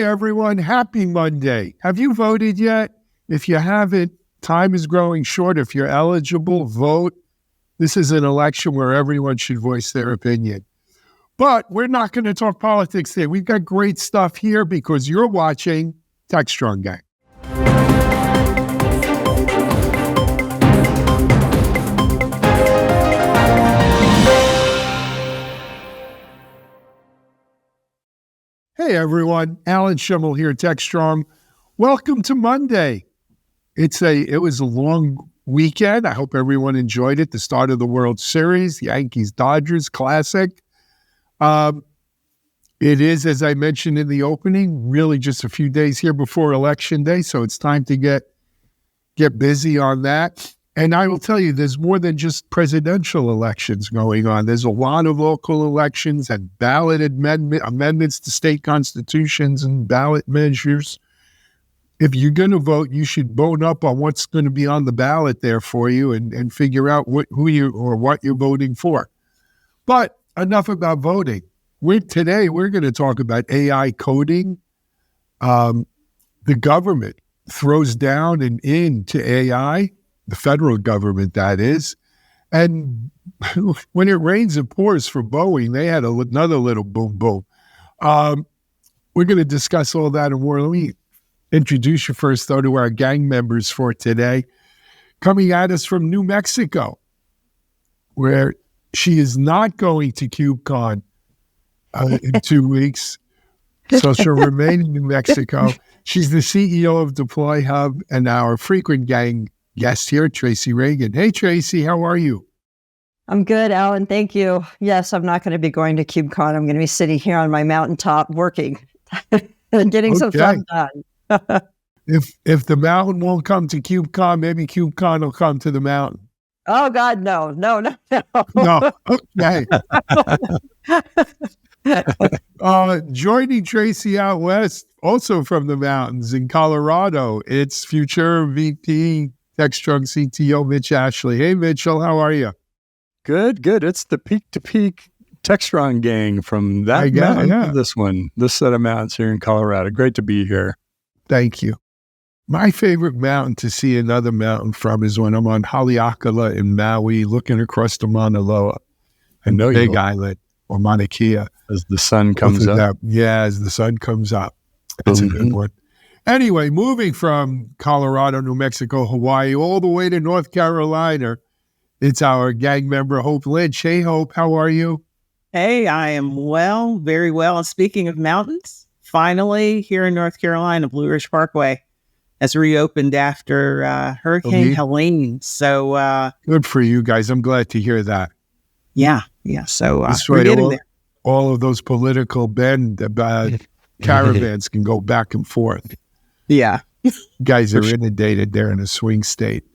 everyone. Happy Monday. Have you voted yet? If you haven't, time is growing short. If you're eligible, vote. This is an election where everyone should voice their opinion. But we're not going to talk politics today. We've got great stuff here because you're watching Techstrong Gang. Hey everyone, Alan Schimmel here, Techstrong. Welcome to Monday. It was a long weekend. I hope everyone enjoyed it. The start of the World Series, Yankees-Dodgers Classic. It is, as I mentioned in the opening, really just a few days here before Election Day, so it's time to get busy on that. And I will tell you, there's more than just presidential elections going on. There's a lot of local elections and ballot amendments to state constitutions and ballot measures. If you're going to vote, you should bone up on what's going to be on the ballot there for you and figure out what you're voting for. But enough about voting. Today, we're going to talk about AI coding. The government throws down and into AI. The federal government, that is. And when it rains, it pours for Boeing. They had another little boom, boom. We're going to discuss all that and more. Let me introduce you first, though, to our gang members for today. Coming at us from New Mexico, where she is not going to KubeCon in 2 weeks. So she'll remain in New Mexico. She's the CEO of Deploy Hub and our frequent gang guest here, Tracy Ragan. Hey, Tracy, how are you? I'm good, Alan. Thank you. Yes, I'm not going to be going to KubeCon. I'm going to be sitting here on my mountaintop working and getting some fun done. If the mountain won't come to KubeCon, maybe KubeCon will come to the mountain. Oh, God, no. No, okay. Joining Tracy out west, also from the mountains in Colorado, it's future VP Techstrong CTO Mitch Ashley. Hey, Mitchell, how are you? Good. It's the peak-to-peak Techstrong gang from that mountain to this set of mountains here in Colorado. Great to be here. Thank you. My favorite mountain to see another mountain from is when I'm on Haleakala in Maui, looking across to Mauna Loa and Big Island or Mauna Kea. As the sun comes up. Yeah, as the sun comes up. That's a good one. Anyway, moving from Colorado, New Mexico, Hawaii, all the way to North Carolina, it's our gang member, Hope Lynch. Hey, Hope, how are you? Hey, I am well, very well. And speaking of mountains, finally here in North Carolina, Blue Ridge Parkway has reopened after Hurricane Helene. So good for you guys. I'm glad to hear that. Yeah. So we're getting there. All of those political caravans can go back and forth. Yeah. You guys are inundated there in a swing state.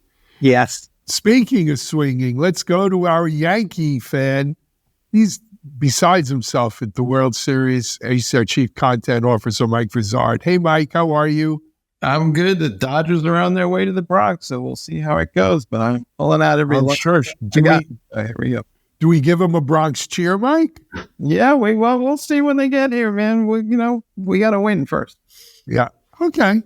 Yes. Speaking of swinging, let's go to our Yankee fan. He's besides himself at the World Series. He's our Chief Content Officer, Mike Vizard. Hey, Mike, how are you? I'm good. The Dodgers are on their way to the Bronx, so we'll see how it goes. But I'm pulling out every sure. Here we go. Do we give them a Bronx cheer, Mike? Yeah, we'll see when they get here, man. We got to win first. Yeah. Okay.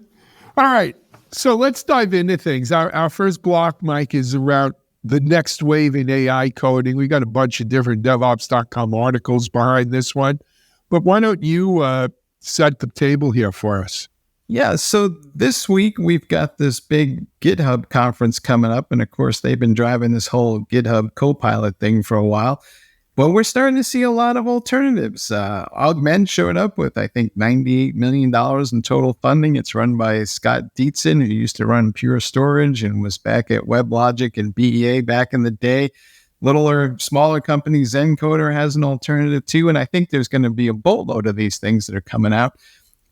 All right. So let's dive into things. Our first block, Mike, is around the next wave in AI coding. We got a bunch of different DevOps.com articles behind this one. But why don't you set the table here for us? Yeah, so this week we've got this big GitHub conference coming up. And of course, they've been driving this whole GitHub Copilot thing for a while. Well, we're starting to see a lot of alternatives. Augment showed up with, I think, $98 million in total funding. It's run by Scott Dietzen, who used to run Pure Storage and was back at WebLogic and BEA back in the day. Littler, smaller company, Zencoder has an alternative too. And I think there's going to be a boatload of these things that are coming out.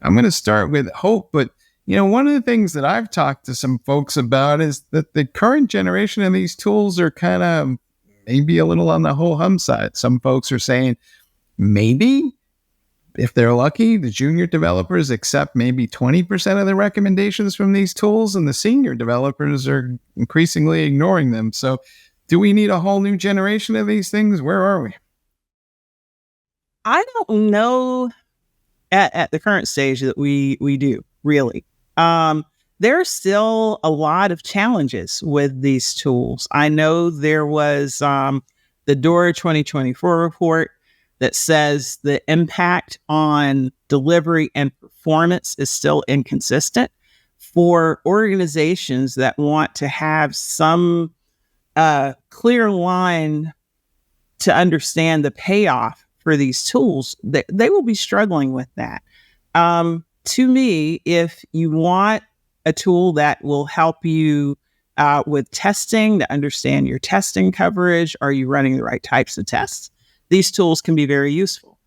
I'm going to start with Hope, but one of the things that I've talked to some folks about is that the current generation of these tools are kind of maybe a little on the ho-hum side. Some folks are saying maybe, if they're lucky, the junior developers accept maybe 20% of the recommendations from these tools, and the senior developers are increasingly ignoring them. So do we need a whole new generation of these things? Where are we? I don't know at the current stage that we do, really. There's still a lot of challenges with these tools. I know there was the DORA 2024 report that says the impact on delivery and performance is still inconsistent. For organizations that want to have some clear line to understand the payoff for these tools, they will be struggling with that. To me, if you want a tool that will help you with testing, to understand your testing coverage, are you running the right types of tests? These tools can be very useful.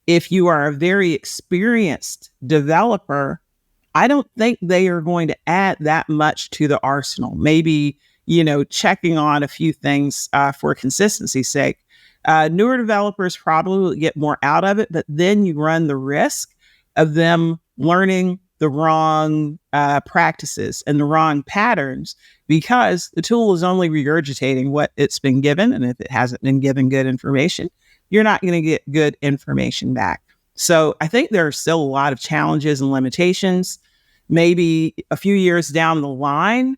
If you are a very experienced developer, I don't think they are going to add that much to the arsenal. Maybe, checking on a few things for consistency's sake. Newer developers probably will get more out of it, but then you run the risk of them learning the wrong practices and the wrong patterns because the tool is only regurgitating what it's been given. And if it hasn't been given good information, you're not going to get good information back. So I think there are still a lot of challenges and limitations. Maybe a few years down the line,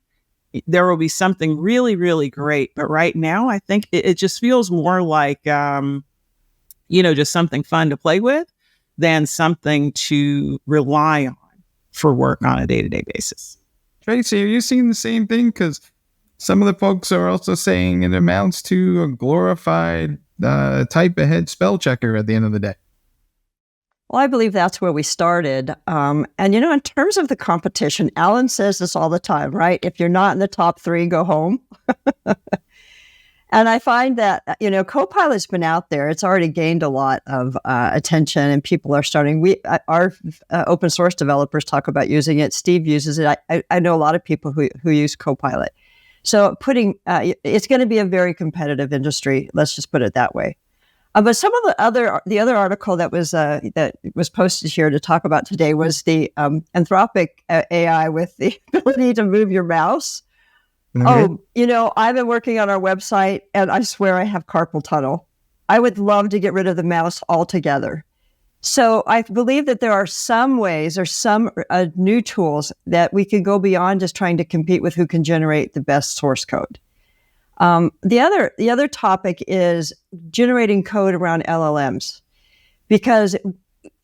there will be something really, really great. But right now, I think it just feels more like, just something fun to play with than something to rely on for work on a day-to-day basis. Tracy, are you seeing the same thing? Because some of the folks are also saying it amounts to a glorified type-ahead spell checker at the end of the day. Well, I believe that's where we started. And, in terms of the competition, Alan says this all the time, right? If you're not in the top 3, go home. And I find that, Copilot's been out there. It's already gained a lot of attention, and people are starting. Our open source developers talk about using it. Steve uses it. I know a lot of people who use Copilot. So it's going to be a very competitive industry. Let's just put it that way. But some of the other article that was posted here to talk about today was the Anthropic AI with the ability to move your mouse. Mm-hmm. I've been working on our website, and I swear I have carpal tunnel. I would love to get rid of the mouse altogether. So I believe that there are some ways or some new tools that we can go beyond just trying to compete with who can generate the best source code. The other topic is generating code around LLMs, because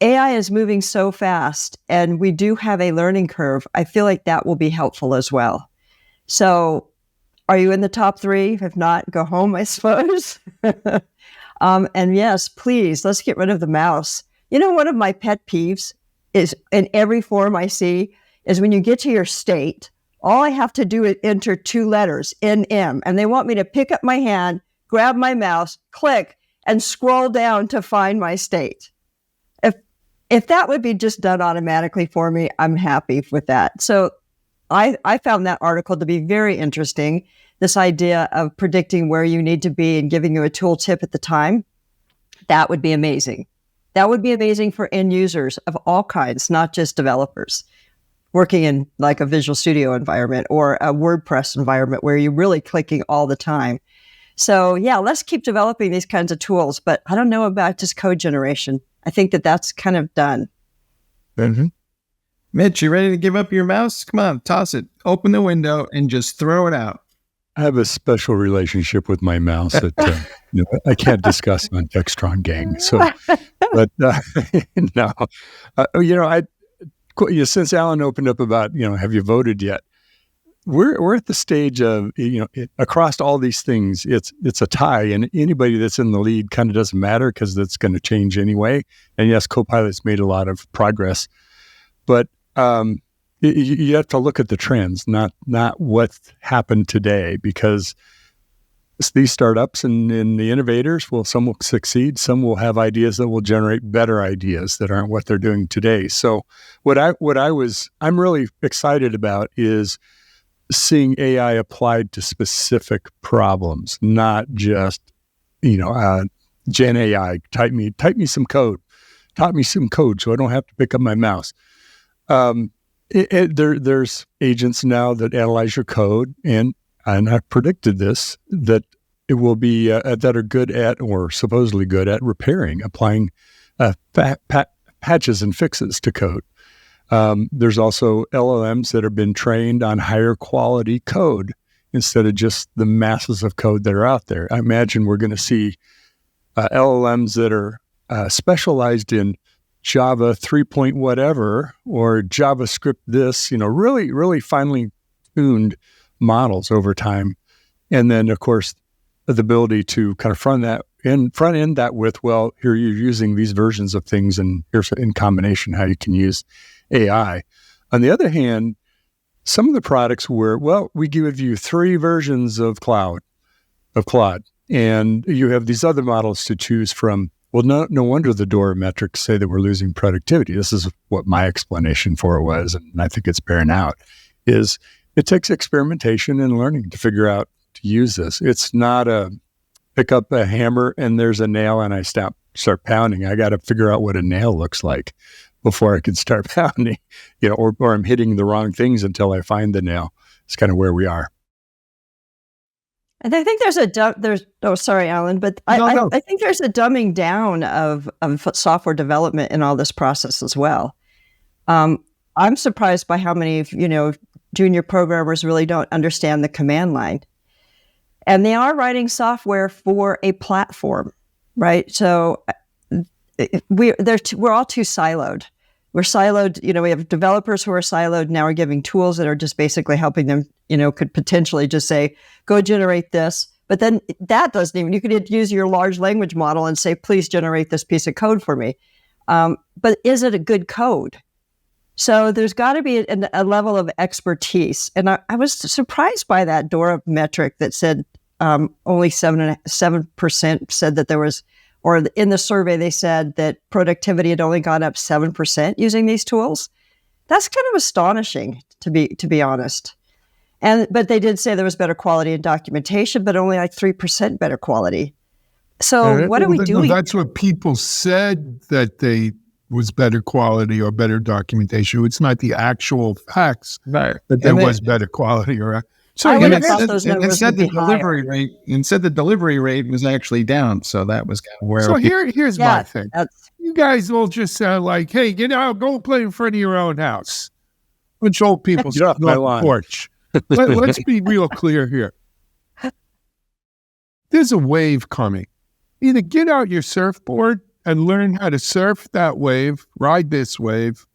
AI is moving so fast and we do have a learning curve. I feel like that will be helpful as well. So are you in the top 3? If not, go home, I suppose. And yes, please, let's get rid of the mouse. One of my pet peeves is in every form I see is when you get to your state, all I have to do is enter 2 letters, NM, and they want me to pick up my hand, grab my mouse, click, and scroll down to find my state. If that would be just done automatically for me, I'm happy with that. So I found that article to be very interesting, this idea of predicting where you need to be and giving you a tooltip at the time. That would be amazing. That would be amazing for end users of all kinds, not just developers working in like a Visual Studio environment or a WordPress environment where you're really clicking all the time. So yeah, let's keep developing these kinds of tools, but I don't know about just code generation. I think that's kind of done. Mm-hmm. Mitch, you ready to give up your mouse? Come on, toss it, open the window, and just throw it out. I have a special relationship with my mouse that I can't discuss on Techstrong Gang. So, but no, since Alan opened up about have you voted yet? We're at the stage of across all these things, it's a tie, and anybody that's in the lead kind of doesn't matter because that's going to change anyway. And yes, Copilot's made a lot of progress, but you have to look at the trends, not what's happened today, because these startups and the innovators, some will succeed, some will have ideas that will generate better ideas that aren't what they're doing today. So what I'm really excited about is seeing AI applied to specific problems, not just Gen AI. Type me some code. Taught me some code so I don't have to pick up my mouse. There's agents now that analyze your code, and I've predicted this, that it will be that are good at, or supposedly good at, repairing, applying patches and fixes to code. There's also LLMs that have been trained on higher quality code instead of just the masses of code that are out there. I imagine we're going to see LLMs that are specialized in Java 3 point whatever or JavaScript this, really, really finely tuned models over time. And then, of course, the ability to kind of front end that with, well, here you're using these versions of things, and here's in combination how you can use AI. On the other hand, some of the products were, well, we give you 3 versions of Claude, and you have these other models to choose from. Well, no wonder the Dora metrics say that we're losing productivity. This is what my explanation for it was, and I think it's bearing out, is it takes experimentation and learning to figure out to use this. It's not a pick up a hammer and there's a nail and I start pounding. I got to figure out what a nail looks like before I can start pounding, or I'm hitting the wrong things until I find the nail. It's kind of where we are. And I think sorry, Alan, but I think there's a dumbing down of software development in all this process as well. I'm surprised by how many, junior programmers really don't understand the command line. And they are writing software for a platform, right? So we're all too siloed. We're siloed, we have developers who are siloed. Now we're giving tools that are just basically helping them, could potentially just say, go generate this. But then that doesn't even, you could use your large language model and say, please generate this piece of code for me. But is it a good code? So there's got to be a level of expertise. And I was surprised by that Dora metric that said only 7% said that there was, or in the survey, they said that productivity had only gone up 7% using these tools. That's kind of astonishing, to be honest. But they did say there was better quality in documentation, but only like 3% better quality. So what are we doing? That's what people said, that they was better quality or better documentation. It's not the actual facts that there was better quality. So I would have thought those numbers would be higher. Instead, the delivery rate was actually down. So that was kind of where. So here's my thing. You guys all just sound like, hey, go play in front of your own house. Bunch of old people sitting on the porch. Let's be real clear here. There's a wave coming. Either get out your surfboard and learn how to surf that wave, ride this wave,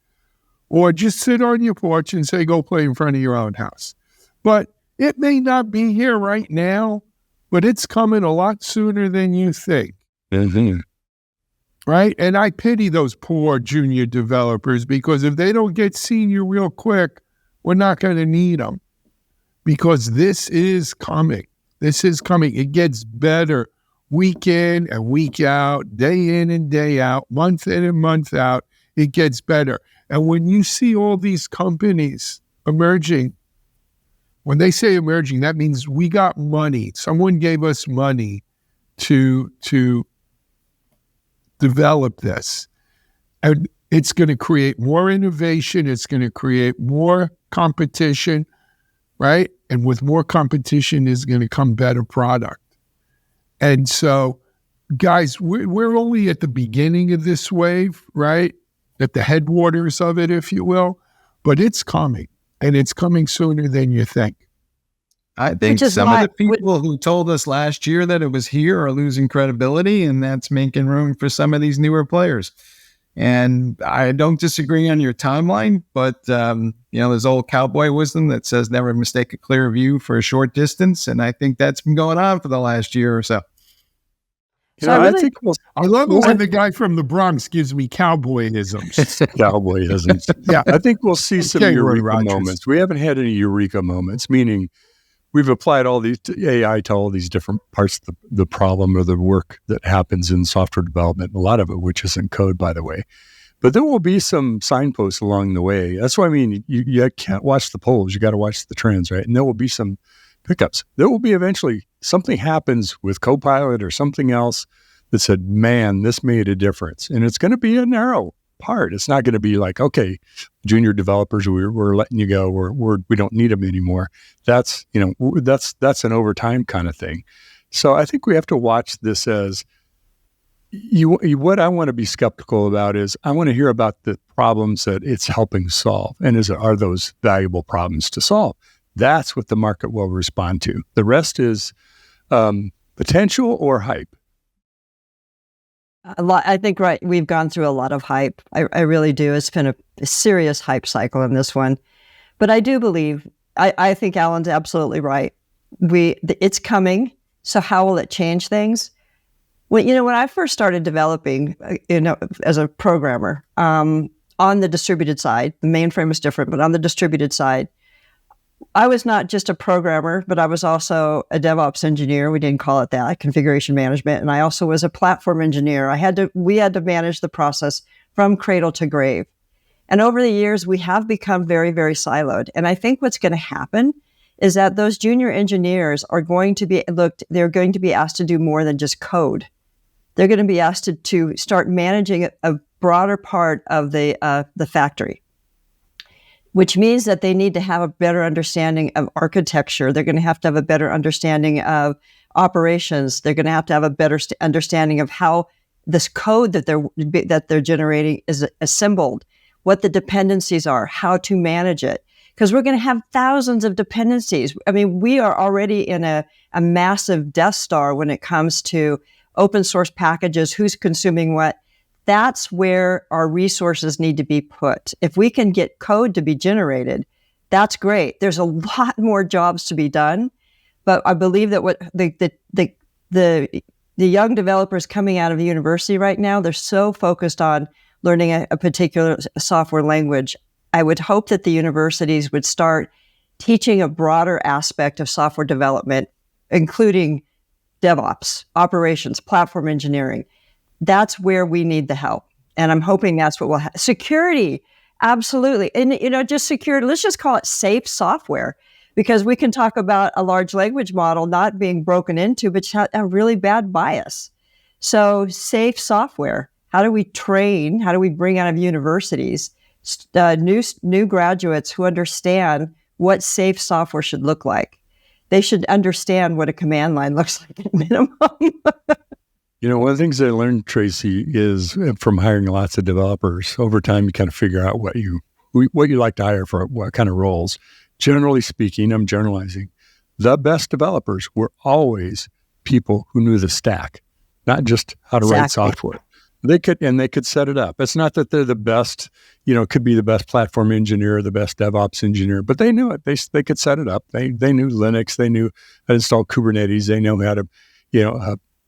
or just sit on your porch and say, go play in front of your own house. But it may not be here right now, but it's coming a lot sooner than you think. Mm-hmm. Right? And I pity those poor junior developers, because if they don't get senior real quick, we're not going to need them, because this is coming. This is coming. It gets better week in and week out, day in and day out, month in and month out. It gets better. And when you see all these companies emerging, when they say emerging, that means we got money. Someone gave us money to develop this. And it's going to create more innovation. It's going to create more competition, right? And with more competition is going to come better product. And so, guys, we're only at the beginning of this wave, right? At the headwaters of it, if you will. But it's coming, and it's coming sooner than you think. I think some of the people who told us last year that it was here are losing credibility, and that's making room for some of these newer players. And I don't disagree on your timeline, but, there's old cowboy wisdom that says never mistake a clear view for a short distance. And I think that's been going on for the last year or so. I love it when the guy from the Bronx gives me cowboyisms. Cowboyisms. Yeah. I think we'll see some eureka moments. We haven't had any eureka moments, meaning we've applied all these AI to all these different parts of the problem or the work that happens in software development, a lot of it which isn't code, by the way. But there will be some signposts along the way. That's what I mean. You can't watch the polls. You got to watch the trends, right? And there will be some pickups. There will be eventually something happens with Copilot or something else that said, man, this made a difference. And it's going to be a narrow part. It's not going to be like, okay, junior developers, we're letting you go. We don't need them anymore. That's an over time kind of thing. So I think we have to watch this as, what I want to be skeptical about is I want to hear about the problems that it's helping solve, and are those valuable problems to solve? That's what the market will respond to. The rest is potential or hype. A lot. I think we've gone through a lot of hype. I really do. It's been a serious hype cycle in this one, but I do believe. I think Alan's absolutely right. It's coming. So how will it change things? When I first started developing, as a programmer, on the distributed side, the mainframe was different, but on the distributed side, I was not just a programmer, but I was also a DevOps engineer. We didn't call it that, configuration management. And I also was a platform engineer. We had to manage the process from cradle to grave. And over the years, we have become very, very siloed. And I think what's going to happen is that those junior engineers are going to be they're going to be asked to do more than just code. They're going to be asked to start managing a broader part of the factory, which means that they need to have a better understanding of architecture. They're going to have a better understanding of operations. They're going to have a better understanding of how this code that they're generating is assembled, what the dependencies are, how to manage it. Because we're going to have thousands of dependencies. I mean, we are already in a massive Death Star when it comes to open source packages, who's consuming what. That's where our resources need to be put. If we can get code to be generated, that's great. There's a lot more jobs to be done, but I believe that what the young developers coming out of university right now, they're so focused on learning a particular software language. I would hope that the universities would start teaching a broader aspect of software development, including DevOps, operations, platform engineering. That's where we need the help. And I'm hoping that's what we'll have. Security, absolutely. And, just security, let's just call it safe software, because we can talk about a large language model not being broken into, but a really bad bias. So safe software, how do we bring out of universities new graduates who understand what safe software should look like? They should understand what a command line looks like at minimum. One of the things I learned, Tracy, is from hiring lots of developers. Over time, you kind of figure out what you like to hire for what kind of roles. Generally speaking, I'm generalizing, the best developers were always people who knew the stack, not just how to write software. They could set it up. It's not that they're the best, could be the best platform engineer or the best DevOps engineer, but they knew it. They could set it up. They knew Linux. They knew how to install Kubernetes. They know how to,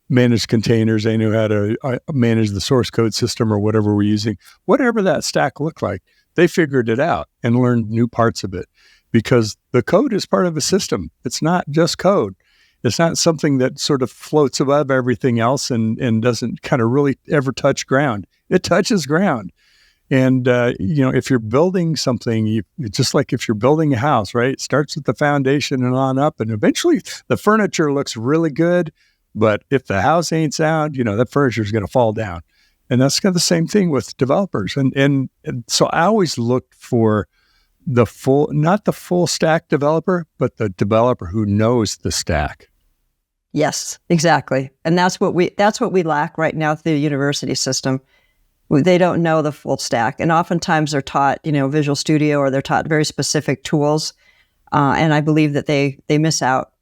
manage containers. They knew how to manage the source code system or whatever we're using. Whatever that stack looked like, they figured it out and learned new parts of it, because the code is part of a system. It's not just code. It's not something that sort of floats above everything else and doesn't kind of really ever touch ground. It touches ground. And, if you're building something, just like if you're building a house, right? It starts with the foundation and on up, and eventually the furniture looks really good. But if the house ain't sound, that furniture is going to fall down. And that's kind of the same thing with developers. And so I always looked for not the full stack developer, but the developer who knows the stack. Yes, exactly. And that's what we lack right now through the university system. They don't know the full stack. And oftentimes they're taught, Visual Studio, or they're taught very specific tools. And I believe that they miss out.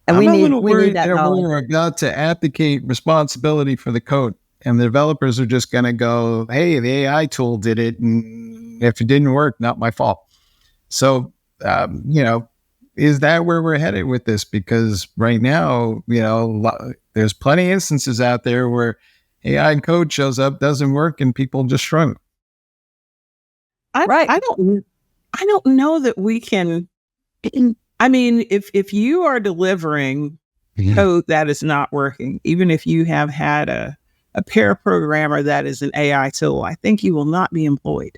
And I'm we a need little worried that that knowledge. we're about to abdicate responsibility for the code, and the developers are just going to go, "Hey, the AI tool did it, and if it didn't work, not my fault." So, is that where we're headed with this? Because right now, there's plenty of instances out there where AI code shows up, doesn't work, and people just shrug. I don't know that we can. I mean, if you are delivering code that is not working, even if you have had a pair programmer that is an AI tool, I think you will not be employed.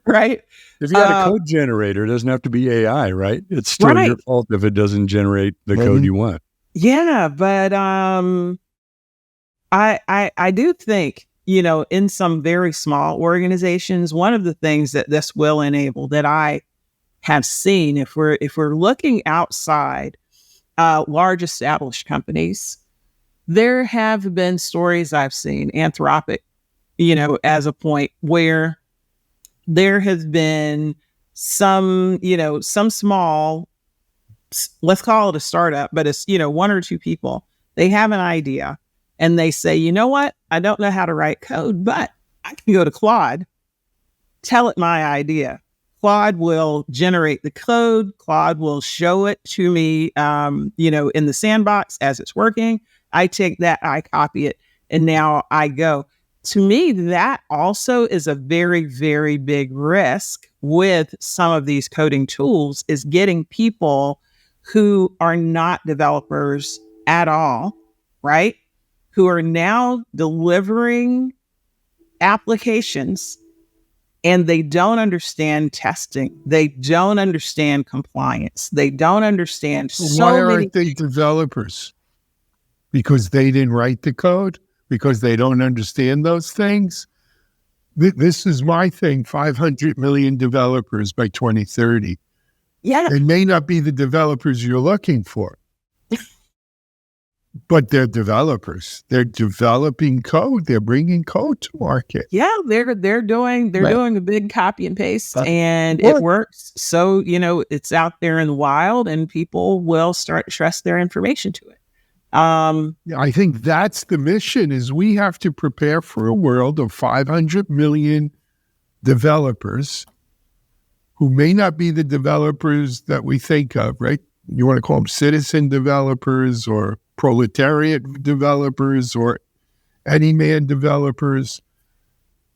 Right? If you had a code generator, it doesn't have to be AI, right? It's still your fault if it doesn't generate the code you want. Yeah, but I do think, in some very small organizations, one of the things that this will enable that I have seen, if we're looking outside large established companies, there have been stories I've seen, Anthropic, as a point where there has been some small, let's call it a startup, but it's, one or two people. They have an idea and they say, you know what? I don't know how to write code, but I can go to Claude, tell it my idea. Claude will generate the code. Claude will show it to me, in the sandbox as it's working. I take that, I copy it, and now I go. To me, that also is a very, very big risk with some of these coding tools, is getting people who are not developers at all, right? Who are now delivering applications and they don't understand testing. They don't understand compliance. They don't understand Why aren't they developers? Because they didn't write the code? Because they don't understand those things? This is my thing, 500 million developers by 2030. Yeah. They may not be the developers you're looking for, but they're developers. They're developing code. They're bringing code to market. Yeah, they're doing a big copy and paste, and it works. So, it's out there in the wild, and people will start to trust their information to it. I think that's the mission, is we have to prepare for a world of 500 million developers who may not be the developers that we think of, right? You want to call them citizen developers or proletariat developers or any man developers,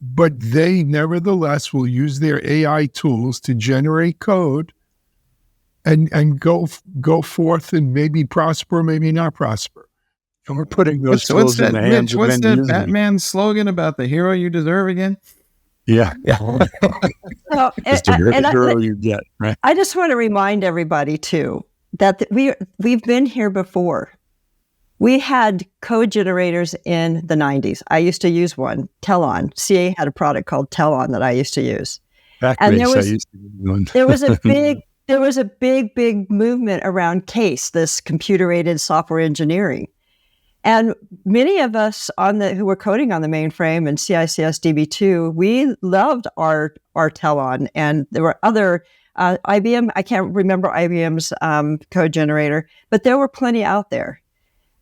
but they nevertheless will use their AI tools to generate code and go forth and maybe prosper, maybe not prosper. And we're putting those tools in the hands of What's men that Batman slogan about the hero you deserve again? Yeah. So, It's the hero you get, right? I just want to remind everybody too that we've been here before. We had code generators in the 90s. I used to use one, Telon. CA had a product called Telon that I used to use. And there was a big movement around CASE, this computer-aided software engineering. And many of us who were coding on the mainframe and CICS DB2, we loved our Telon. And there were other IBM, I can't remember IBM's code generator, but there were plenty out there.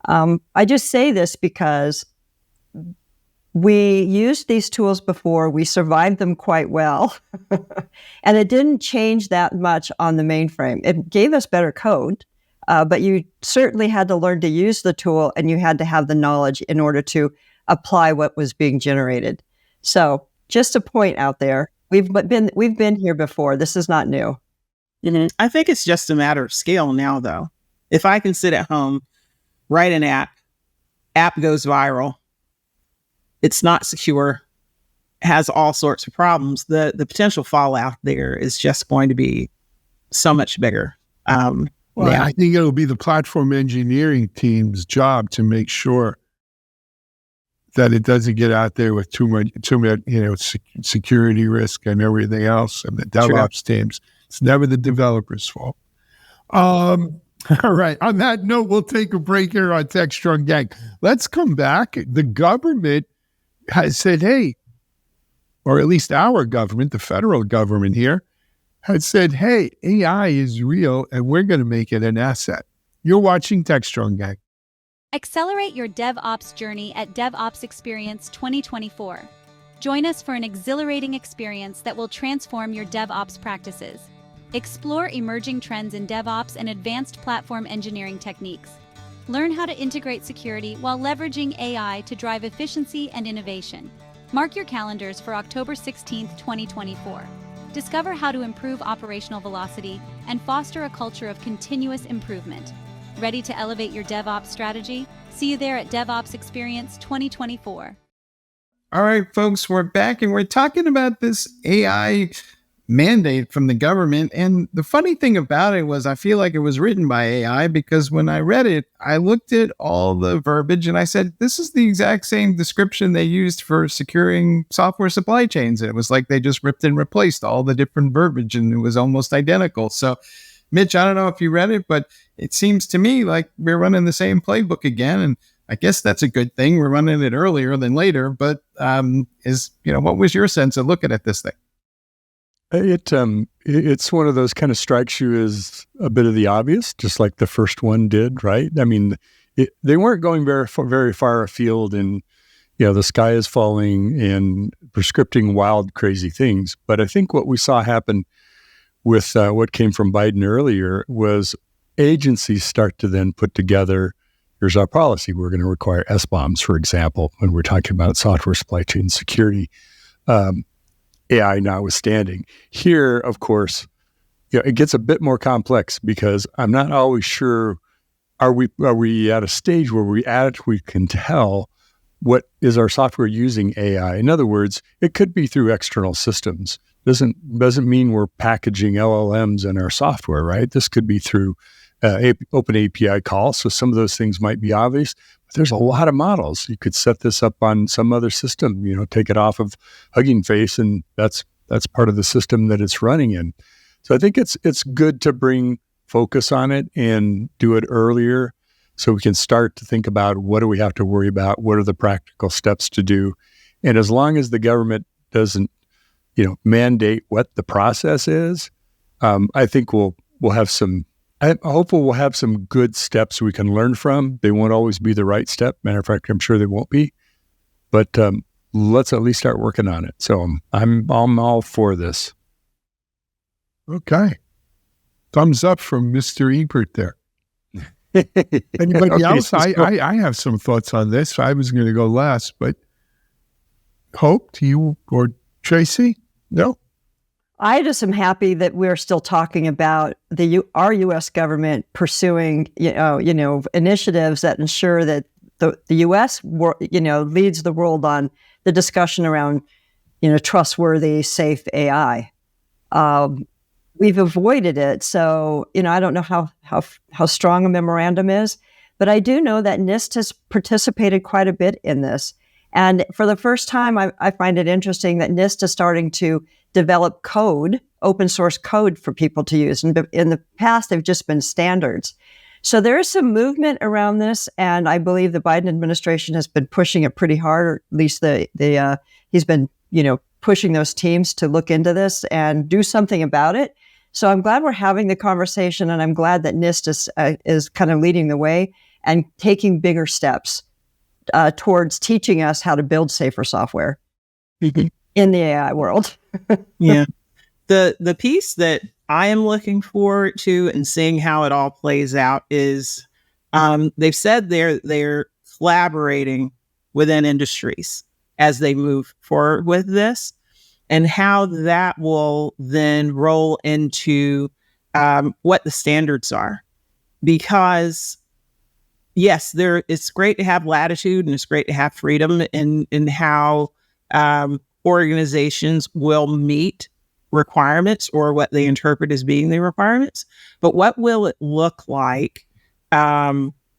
I just say this because we used these tools before. We survived them quite well. And it didn't change that much on the mainframe. It gave us better code, but you certainly had to learn to use the tool, and you had to have the knowledge in order to apply what was being generated. So just a point out there. We've been here before. This is not new. Mm-hmm. I think it's just a matter of scale now, though. If I can sit at home, write an app goes viral, it's not secure, has all sorts of problems, the potential fallout there is just going to be so much bigger. I think it'll be the platform engineering team's job to make sure that it doesn't get out there with too much, security risk and everything else, and the DevOps teams. It's never the developer's fault. All right. On that note, we'll take a break here on Techstrong Gang. Let's come back. The government has said, hey, or at least our government, the federal government here, has said, hey, AI is real and we're going to make it an asset. You're watching Techstrong Gang. Accelerate your DevOps journey at DevOps Experience 2024. Join us for an exhilarating experience that will transform your DevOps practices. Explore emerging trends in DevOps and advanced platform engineering techniques. Learn how to integrate security while leveraging AI to drive efficiency and innovation. Mark your calendars for October 16th, 2024. Discover how to improve operational velocity and foster a culture of continuous improvement. Ready to elevate your DevOps strategy? See you there at DevOps Experience 2024. All right, folks, we're back and we're talking about this AI mandate from the government. And the funny thing about it was I feel like it was written by AI, because when I read it, I looked at all the verbiage and I said, this is the exact same description they used for securing software supply chains. And it was like they just ripped and replaced all the different verbiage and it was almost identical. So, Mitch, I don't know if you read it, but it seems to me like we're running the same playbook again. And I guess that's a good thing. We're running it earlier than later, but what was your sense of looking at this thing? It's one of those kind of strikes you as a bit of the obvious, just like the first one did, right? I mean, they weren't going very far afield in, the sky is falling and prescripting wild, crazy things. But I think what we saw happen with what came from Biden earlier was agencies start to then put together, here's our policy. We're going to require SBOMs, for example, when we're talking about software supply chain security, AI notwithstanding. Here, of course, it gets a bit more complex because I'm not always sure, are we at a stage where we can tell what is our software using AI? In other words, it could be through external systems. Doesn't mean we're packaging LLMs in our software, right? This could be through open API calls. So some of those things might be obvious, but there's a lot of models. You could set this up on some other system, take it off of Hugging Face, and that's part of the system that it's running in. So I think it's good to bring focus on it and do it earlier so we can start to think about what do we have to worry about, what are the practical steps to do. And as long as the government doesn't, mandate what the process is, I think we'll have some, I'm hopeful we'll have some good steps we can learn from. They won't always be the right step. Matter of fact, I'm sure they won't be. But let's at least start working on it. So I'm all for this. Okay. Thumbs up from Mr. Ebert there. Anybody else? I have some thoughts on this. I was going to go last, but Hope, to you or Tracy? No? I just am happy that we're still talking about our U.S. government pursuing, initiatives that ensure that the U.S. leads the world on the discussion around, trustworthy, safe AI. We've avoided it, so I don't know how strong a memorandum is, but I do know that NIST has participated quite a bit in this. And for the first time, I find it interesting that NIST is starting to develop code, open source code for people to use. And in the past, they've just been standards. So there is some movement around this, and I believe the Biden administration has been pushing it pretty hard, or at least he's been pushing those teams to look into this and do something about it. So I'm glad we're having the conversation, and I'm glad that NIST is kind of leading the way and taking bigger steps towards teaching us how to build safer software in the AI world. Yeah. The piece that I am looking forward to and seeing how it all plays out is they've said they're collaborating within industries as they move forward with this, and how that will then roll into what the standards are. Because yes, it's great to have latitude and it's great to have freedom in how organizations will meet requirements or what they interpret as being the requirements. But what will it look like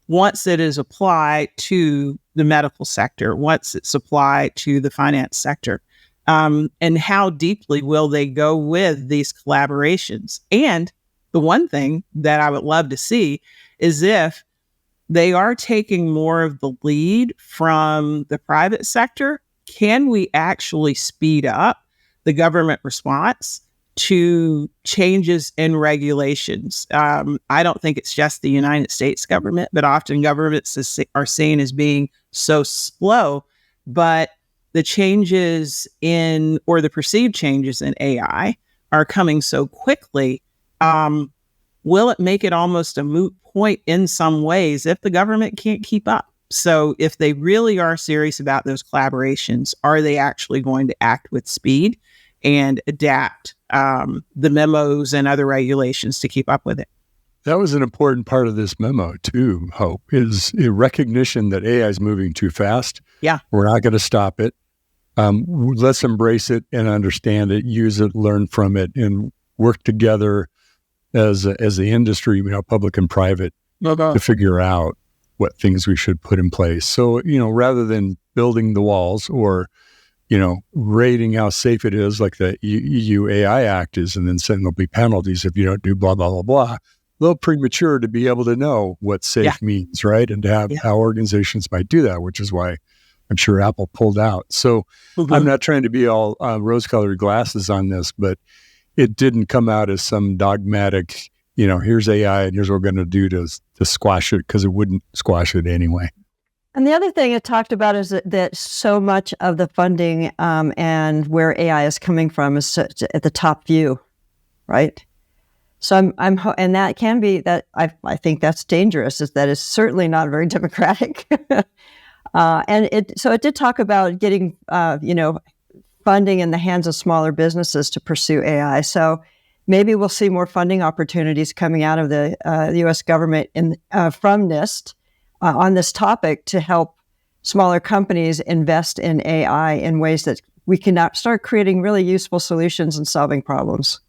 once it is applied to the medical sector, once it's applied to the finance sector? And how deeply will they go with these collaborations? And the one thing that I would love to see is if they are taking more of the lead from the private sector, can we actually speed up the government response to changes in regulations? I don't think it's just the United States government, but often governments are seen as being so slow. But the changes or the perceived changes in AI are coming so quickly. Will it make it almost a moot point in some ways if the government can't keep up? So if they really are serious about those collaborations, are they actually going to act with speed and adapt the memos and other regulations to keep up with it? That was an important part of this memo too, Hope, is a recognition that AI is moving too fast. Yeah. We're not going to stop it. Let's embrace it and understand it, use it, learn from it, and work together as the industry, public and private, to figure out what things we should put in place. So, rather than building the walls or, rating how safe it is, like the EU AI Act is, and then saying there'll be penalties if you don't do blah, blah, blah, blah. little premature to be able to know what safe means, right? And to have how organizations might do that, which is why I'm sure Apple pulled out. So I'm not trying to be all rose-colored glasses on this, but it didn't come out as some dogmatic, here's AI and here's what we're going to do to squash it, because it wouldn't squash it anyway. And the other thing it talked about is that so much of the funding and where AI is coming from is at the top view, right? So and that can be that I think that's dangerous. Is that it's certainly not very democratic. And it did talk about getting funding in the hands of smaller businesses to pursue AI. So maybe we'll see more funding opportunities coming out of the U.S. government from NIST. On this topic to help smaller companies invest in AI in ways that we can now start creating really useful solutions and solving problems.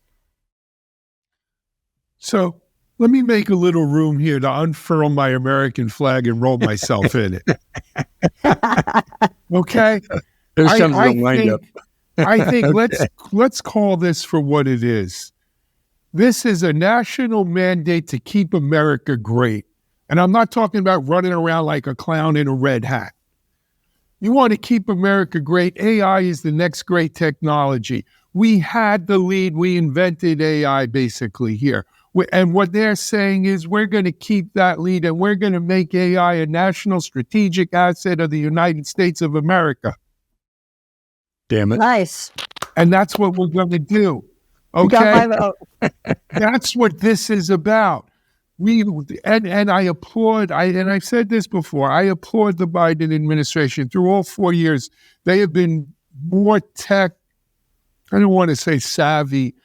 So let me make a little room here to unfurl my American flag and roll myself in it. Okay? There's something to wind up. I think let's call this for what it is. This is a national mandate to keep America great. And I'm not talking about running around like a clown in a red hat. You want to keep America great. AI is the next great technology. We had the lead. We invented AI basically here. And what they're saying is we're going to keep that lead and we're going to make AI a national strategic asset of the United States of America. Damn it. Nice. And that's what we're going to do. Okay? Got my vote. That's what this is about. And I applaud, and I've said this before, I applaud the Biden administration. Through all 4 years, they have been more tech, I don't want to say savvy,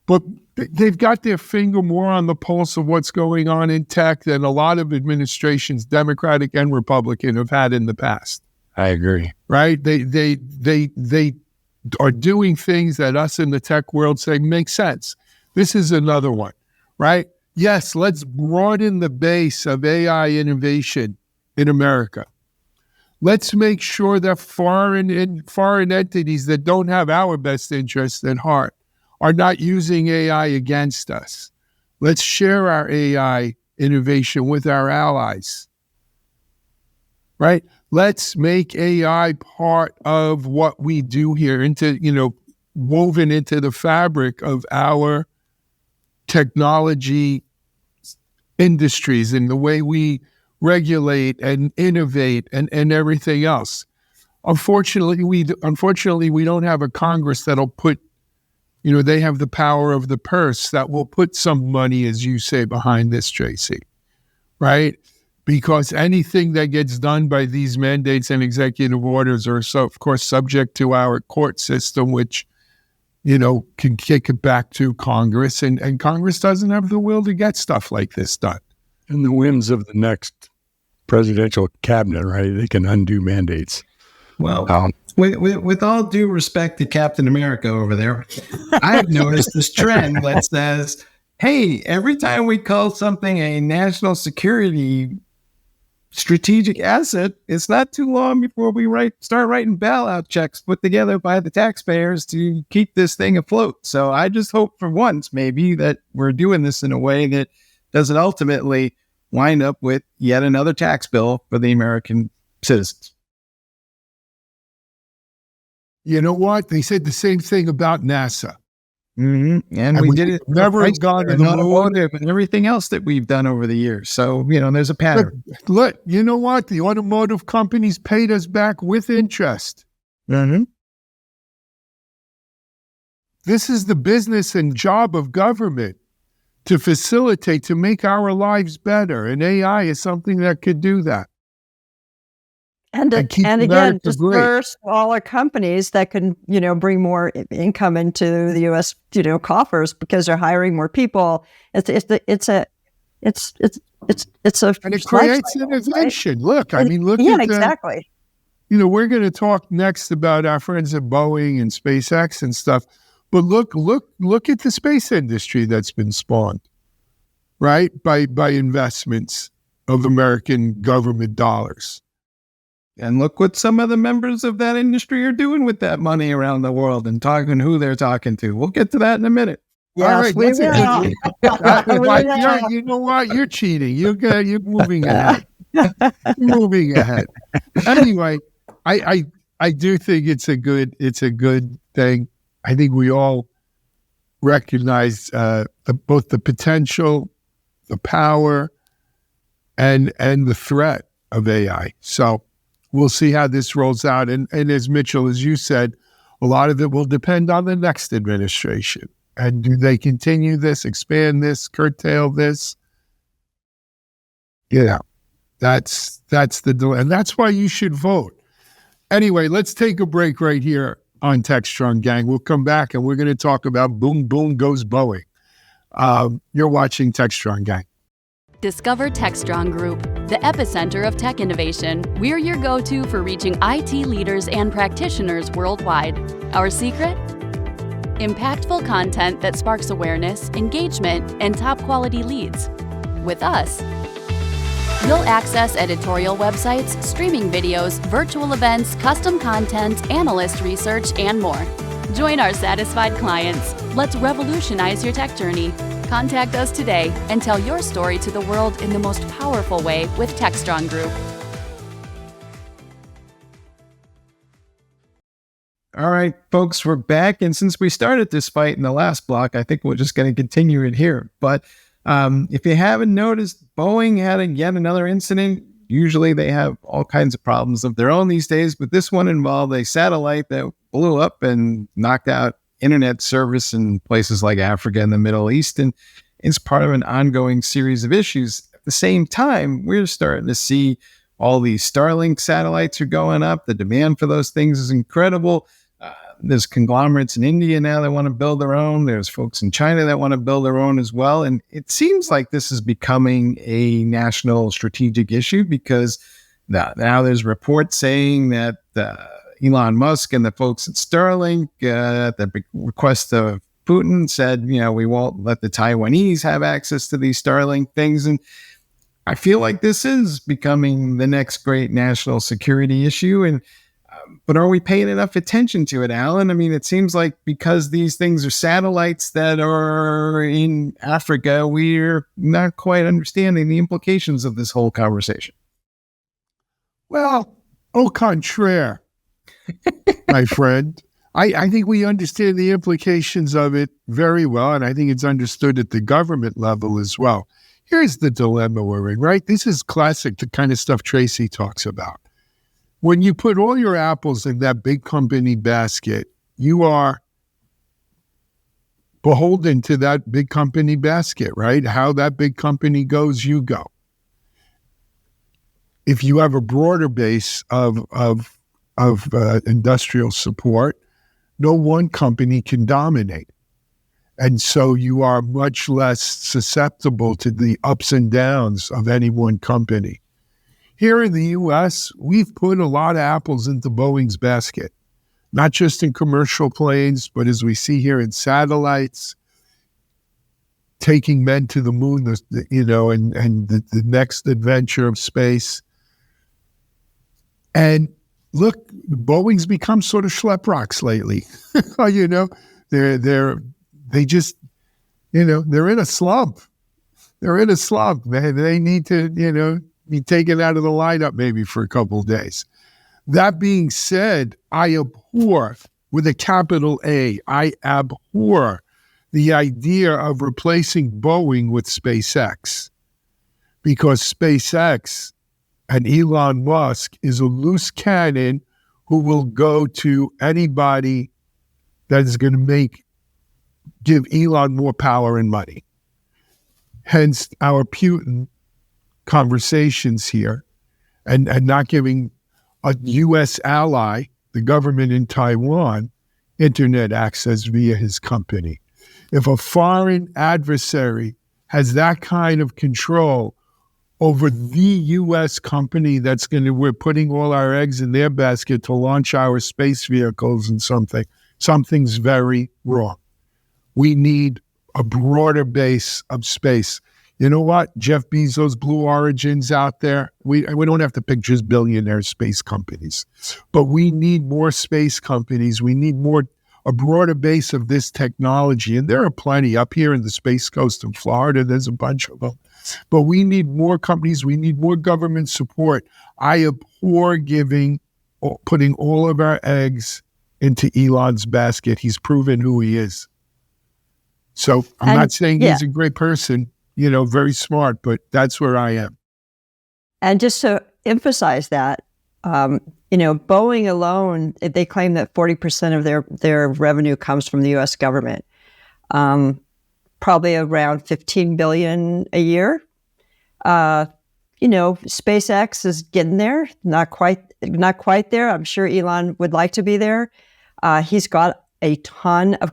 but they've got their finger more on the pulse of what's going on in tech than a lot of administrations, Democratic and Republican, have had in the past. I agree. Right? They are doing things that us in the tech world say make sense. This is another one, right? Yes, let's broaden the base of AI innovation in America. Let's make sure that foreign entities that don't have our best interests at heart are not using AI against us. Let's share our AI innovation with our allies, right? Let's make AI part of what we do here, woven into the fabric of our technology industries and the way we regulate and innovate and everything else. Unfortunately, we don't have a Congress that'll put, they have the power of the purse that will put some money, as you say, behind this, Tracy, right? Because anything that gets done by these mandates and executive orders are, so of course, subject to our court system, which can kick it back to Congress, and Congress doesn't have the will to get stuff like this done. And the whims of the next presidential cabinet, right? They can undo mandates. Well, with all due respect to Captain America over there, I've noticed this trend that says, hey, every time we call something a national security strategic asset, it's not too long before we start writing bailout checks put together by the taxpayers to keep this thing afloat. So I just hope for once maybe that we're doing this in a way that doesn't ultimately wind up with yet another tax bill for the American citizens. You know what? They said the same thing about NASA. Mm-hmm. And we did it. Never gone to the moon and everything else that we've done over the years. So, there's a pattern. Look, you know what? The automotive companies paid us back with interest. Mm-hmm. This is the business and job of government to facilitate, to make our lives better. And AI is something that could do that. And again, just for smaller companies that can, bring more income into the U.S., coffers because they're hiring more people. It's a and it creates innovation. Right? Look yeah, at exactly. We're going to talk next about our friends at Boeing and SpaceX and stuff, but look at the space industry that's been spawned, right, by investments of American government dollars. And look what some of the members of that industry are doing with that money around the world and talking who they're talking to. We'll get to that in a minute. All right, we that's a will. good one. You know what? You're cheating. You're moving ahead. Moving ahead. Anyway, I do think it's a good thing. I think we all recognize both the potential, the power, and the threat of AI. So we'll see how this rolls out. And as Mitchell, as you said, a lot of it will depend on the next administration. And do they continue this, expand this, curtail this? Yeah, that's the delay. And that's why you should vote. Anyway, let's take a break right here on Techstrong, gang. We'll come back and we're going to talk about boom, boom goes Boeing. You're watching Techstrong, gang. Discover Techstrong Group, the epicenter of tech innovation. We're your go-to for reaching IT leaders and practitioners worldwide. Our secret? Impactful content that sparks awareness, engagement, and top-quality leads. With us, you'll access editorial websites, streaming videos, virtual events, custom content, analyst research, and more. Join our satisfied clients. Let's revolutionize your tech journey. Contact us today and tell your story to the world in the most powerful way with Techstrong Group. All right, folks, we're back. And since we started this fight in the last block, I think we're just going to continue it here. But if you haven't noticed, Boeing had yet another incident. Usually they have all kinds of problems of their own these days, but this one involved a satellite that blew up and knocked out internet service in places like Africa and the Middle East, and it's part of an ongoing series of issues. At the same time, we're starting to see all these Starlink satellites are going up. The demand for those things is incredible. There's conglomerates in India now that want to build their own. There's folks in China that want to build their own as well. And it seems like this is becoming a national strategic issue because now there's reports saying that Elon Musk and the folks at Starlink, at the request of Putin, said, we won't let the Taiwanese have access to these Starlink things. And I feel like this is becoming the next great national security issue. And but are we paying enough attention to it, Alan? I mean, it seems like because these things are satellites that are in Africa, we're not quite understanding the implications of this whole conversation. Well, au contraire, my friend. I think we understand the implications of it very well, and I think it's understood at the government level as well. Here's the dilemma we're in, right? This is classic, the kind of stuff Tracy talks about. When you put all your apples in that big company basket, you are beholden to that big company basket, right? How that big company goes, you go. If you have a broader base of industrial support, no one company can dominate. And so you are much less susceptible to the ups and downs of any one company. Here in the U.S., we've put a lot of apples into Boeing's basket, not just in commercial planes, but as we see here in satellites, taking men to the moon, and the next adventure of space. And look, Boeing's become sort of schlep rocks lately. They're in a slump. They're in a slump. They need to, be taken out of the lineup maybe for a couple of days. That being said, I abhor, with a capital A, I abhor the idea of replacing Boeing with SpaceX, because SpaceX and Elon Musk is a loose cannon who will go to anybody that is going to give Elon more power and money. Hence our Putin conversations here and not giving a U.S. ally, the government in Taiwan, internet access via his company. If a foreign adversary has that kind of control over the U.S. company we're putting all our eggs in their basket to launch our space vehicles and something's very wrong. We need a broader base of space. You know what? Jeff Bezos, Blue Origin's out there. We don't have to pick just billionaire space companies, but we need more space companies. We need more a broader base of this technology. And there are plenty up here in the Space Coast in Florida. There's a bunch of them. But we need more companies. We need more government support. I abhor putting all of our eggs into Elon's basket. He's proven who he is. So I'm not saying he's a great person, very smart, but that's where I am. And just to emphasize that, Boeing alone, they claim that 40% of their revenue comes from the U.S. government, probably around $15 billion a year. SpaceX is getting there, not quite there. I'm sure Elon would like to be there. He's got a ton of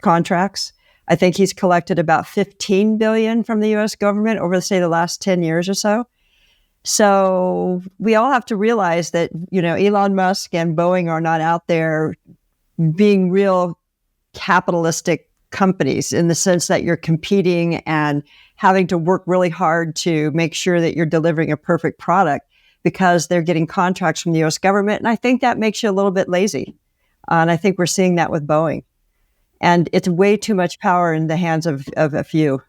contracts. I think he's collected about $15 billion from the U.S. government over, say, the last 10 years or so. So we all have to realize that, Elon Musk and Boeing are not out there being real capitalistic companies in the sense that you're competing and having to work really hard to make sure that you're delivering a perfect product because they're getting contracts from the U.S. government. And I think that makes you a little bit lazy. And I think we're seeing that with Boeing. And it's way too much power in the hands of a few.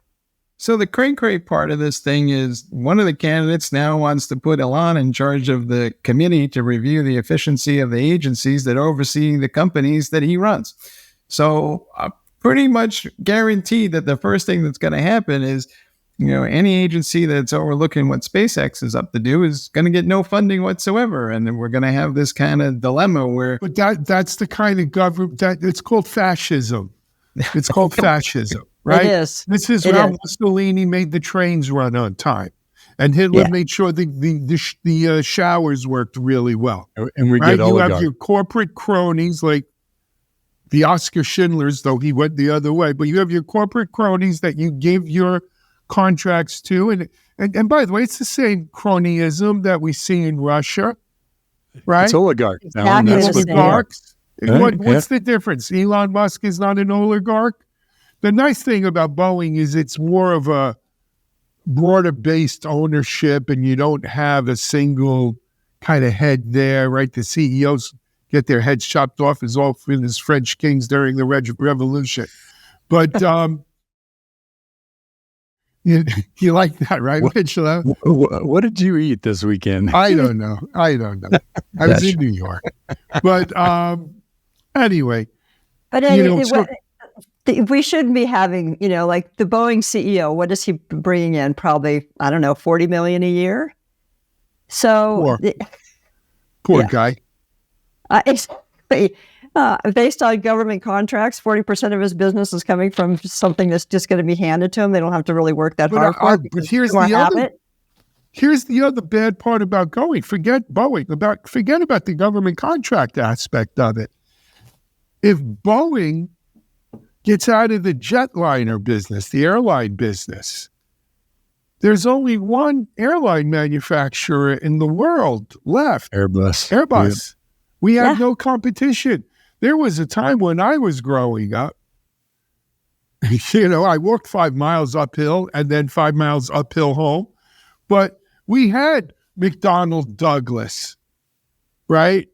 So the cray-cray part of this thing is one of the candidates now wants to put Elon in charge of the committee to review the efficiency of the agencies that oversee the companies that he runs. So pretty much guaranteed that the first thing that's going to happen is, any agency that's overlooking what SpaceX is up to do is going to get no funding whatsoever. And then we're going to have this kind of dilemma where... But that's the kind of government it's called fascism. It's called fascism, right? It is. This is how Mussolini made the trains run on time. And Hitler made sure the showers worked really well. And we right? get You have your corporate cronies like the Oscar Schindlers, though he went the other way. But you have your corporate cronies that you give your contracts to. And by the way, it's the same cronyism that we see in Russia, right? It's oligarchs. Exactly. Oligarchs. What's the difference? Elon Musk is not an oligarch. The nice thing about Boeing is it's more of a broader-based ownership, and you don't have a single kind of head there, right? The CEOs get their heads chopped off as often as French kings during the Revolution. But you like that, right, Mitch? What did you eat this weekend? I don't know. I was in New York. But anyway. But anyway, we shouldn't be having, like the Boeing CEO, what is he bringing in? Probably, I don't know, $40 million a year. So poor guy. Exactly. Based on government contracts, 40% of his business is coming from something that's just going to be handed to him. They don't have to really work that hard for it. But here's the other bad part about Boeing. Forget about the government contract aspect of it. If Boeing gets out of the jetliner business, the airline business, there's only one airline manufacturer in the world left. Airbus. Yep. We have no competition. There was a time when I was growing up, I walked 5 miles uphill and then 5 miles uphill home, but we had McDonnell Douglas, right?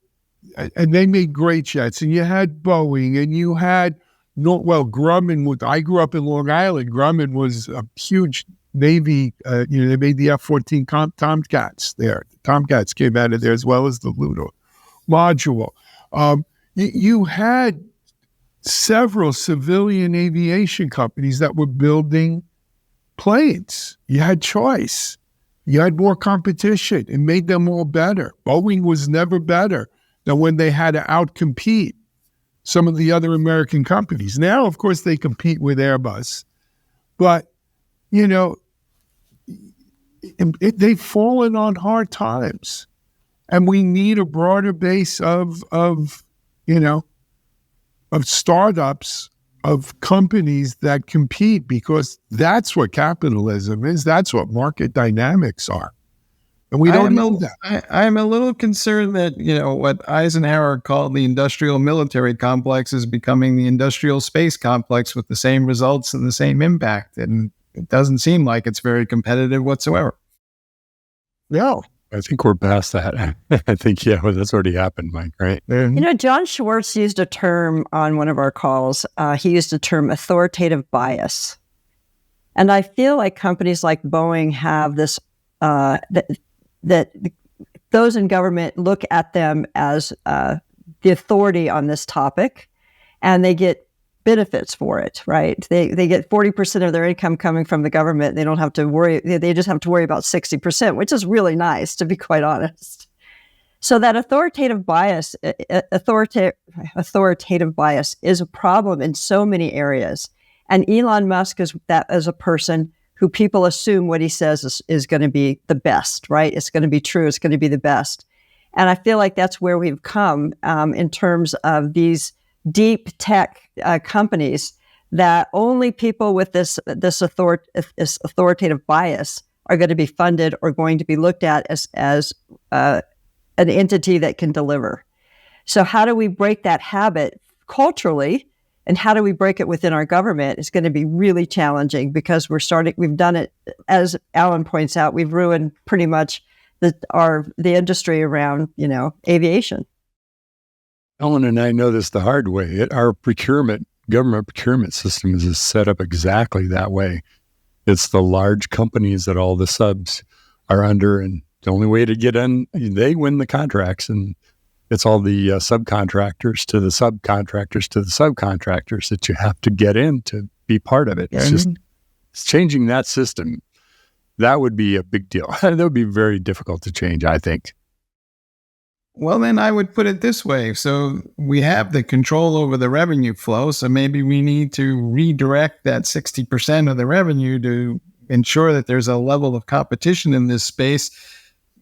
And they made great jets, and you had Boeing, and you had Grumman. I grew up in Long Island. Grumman was a huge Navy. They made the F-14 Tomcats there. The Tomcats came out of there as well as the Lunar module. You had several civilian aviation companies that were building planes. You had choice. You had more competition. It made them all better. Boeing was never better than when they had to outcompete some of the other American companies. Now, of course, they compete with Airbus. But, they've fallen on hard times. And we need a broader base of startups, of companies that compete, because that's what capitalism is. That's what market dynamics are. And we don't know that. I'm a little concerned that, what Eisenhower called the industrial military complex is becoming the industrial space complex with the same results and the same impact. And it doesn't seem like it's very competitive whatsoever. No. I think we're past that. I think, well, that's already happened, Mike, right? John Schwartz used a term on one of our calls. He used the term authoritative bias. And I feel like companies like Boeing have this, that those in government look at them as the authority on this topic, and they get benefits for it, right? They get 40% of their income coming from the government. They don't have to worry. They just have to worry about 60%, which is really nice, to be quite honest. So that authoritative bias is a problem in so many areas. And Elon Musk is that as a person who people assume what he says is going to be the best, right? It's going to be true. It's going to be the best. And I feel like that's where we've come in terms of these deep tech companies, that only people with this authoritative bias are going to be funded or going to be looked at as an entity that can deliver. So how do we break that habit culturally, and how do we break it within our government? It's going to be really challenging, because we've done it, as Alan points out, we've ruined pretty much the industry around, aviation. Ellen and I know this the hard way. Our government procurement system is set up exactly that way. It's the large companies that all the subs are under, and the only way to get in, they win the contracts, and it's all the subcontractors to the subcontractors to the subcontractors that you have to get in to be part of it. It's changing that system. That would be a big deal. That would be very difficult to change, I think. Well, then I would put it this way. So we have the control over the revenue flow. So maybe we need to redirect that 60% of the revenue to ensure that there's a level of competition in this space.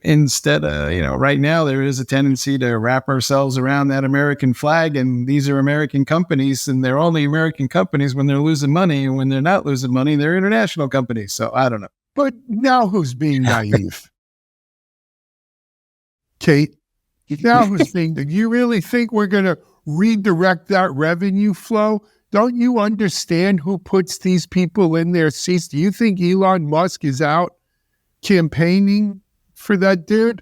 Instead of, right now there is a tendency to wrap ourselves around that American flag, and these are American companies, and they're only American companies when they're losing money, and when they're not losing money, they're international companies. So I don't know. But now who's being naive? Kate, now who's being, do you really think we're going to redirect that revenue flow? Don't you understand who puts these people in their seats? Do you think Elon Musk is out campaigning for that dude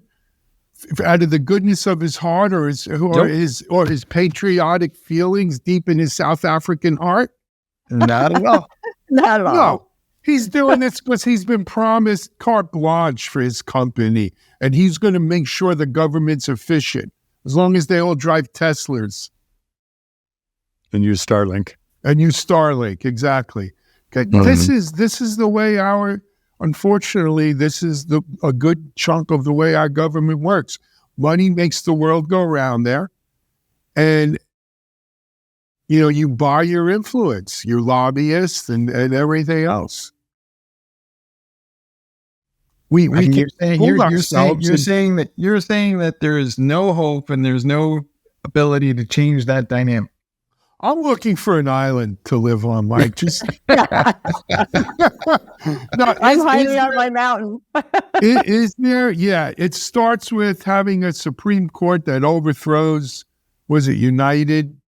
out of the goodness of his heart, or his patriotic feelings deep in his South African heart? Not at all. Not at all. No. He's doing this because he's been promised carte blanche for his company, and he's going to make sure the government's efficient, as long as they all drive Teslas. And use Starlink. Exactly. Okay. Mm-hmm. This is the way unfortunately, this is a good chunk of the way our government works. Money makes the world go round there, and you buy your influence, your lobbyists, and everything else. You're saying that there is no hope and there's no ability to change that dynamic. I'm looking for an island to live on, Mike. Just I'm hiding on my mountain. Is there? Yeah, it starts with having a Supreme Court that overthrows. Was it United?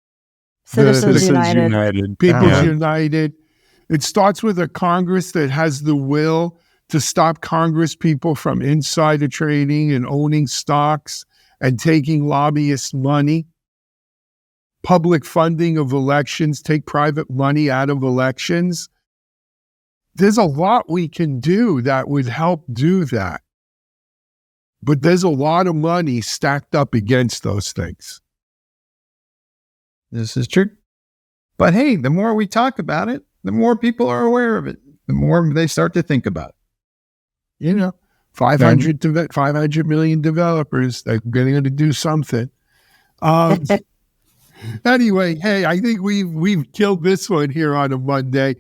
Citizens United. People's United. It starts with a Congress that has the will to stop Congress people from insider trading and owning stocks and taking lobbyist money. Public funding of elections, take private money out of elections. There's a lot we can do that would help do that. But there's a lot of money stacked up against those things. This is true. But hey, the more we talk about it, the more people are aware of it, the more they start to think about it. 500 million developers, they're going to do something. Anyway, hey, I think we've killed this one here on a Monday.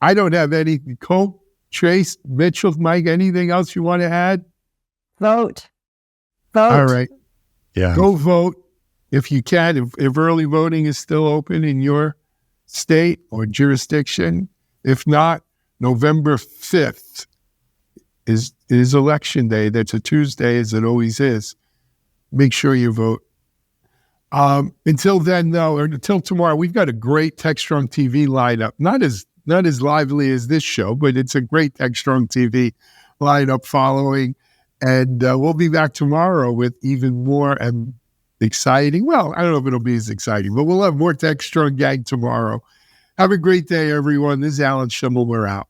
I don't have anything. Cole, Trace, Mitchell, Mike, anything else you want to add? Vote. All right. Yeah. Go vote if you can. If early voting is still open in your state or jurisdiction. If not, November 5th is election day. That's a Tuesday, as it always is. Make sure you vote. Until then, though, or until tomorrow, we've got a great Techstrong TV lineup. Not as lively as this show, but it's a great Techstrong TV lineup following. And we'll be back tomorrow with even more exciting. Well, I don't know if it'll be as exciting, but we'll have more Techstrong Gang tomorrow. Have a great day, everyone. This is Alan Schimmel. We're out.